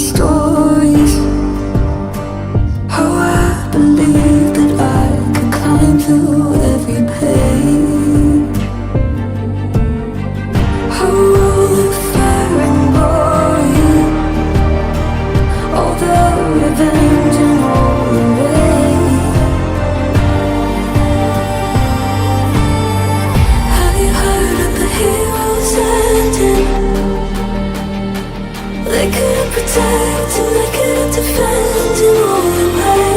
stories. How I believed that I could climb through every page. How all the fire and glory, all the revenge and all the rage. Have you heard of the heroes ending? They couldn't protect and they couldn't defend in all the way.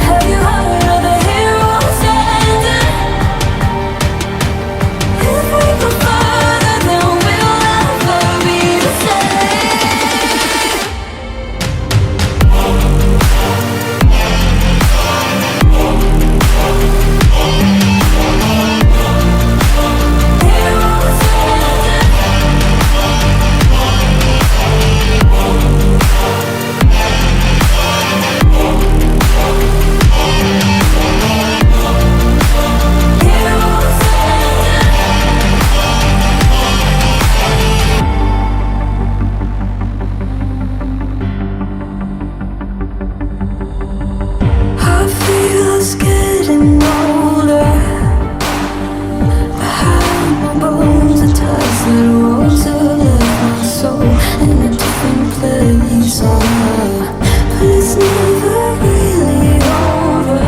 Have you heard of the heroes ending? If we go further, then we'll never be the same. Heroes ending. Heroes ending. I feel us getting older. Behind my bones, the ties that rose have left my soul in a different place. But it's never really over.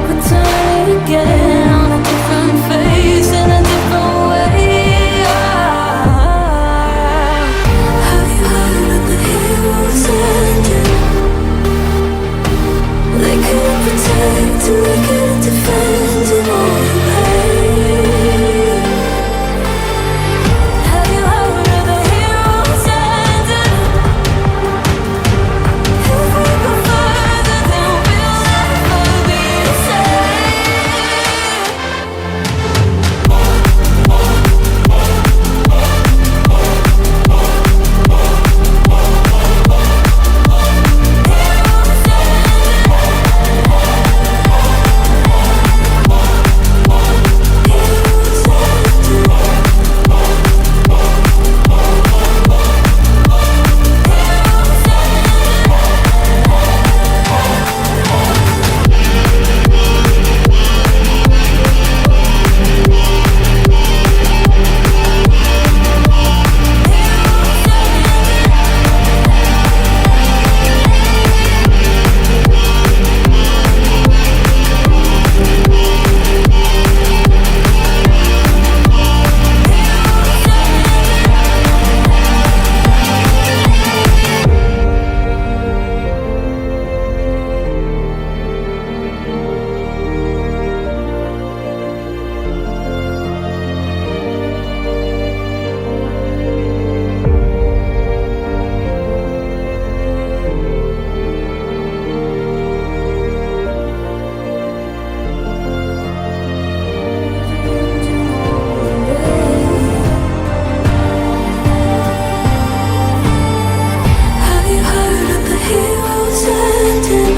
We're turning again on a different face in a different way. Have you heard of the heroes ending? They couldn't protect and they couldn't defend in all the pain. Have you heard of the heroes ending? If we go further, then we'll never be the same. Have you heard of the heroes ending?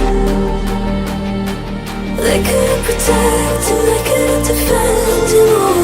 They couldn't protect and they couldn't defend in all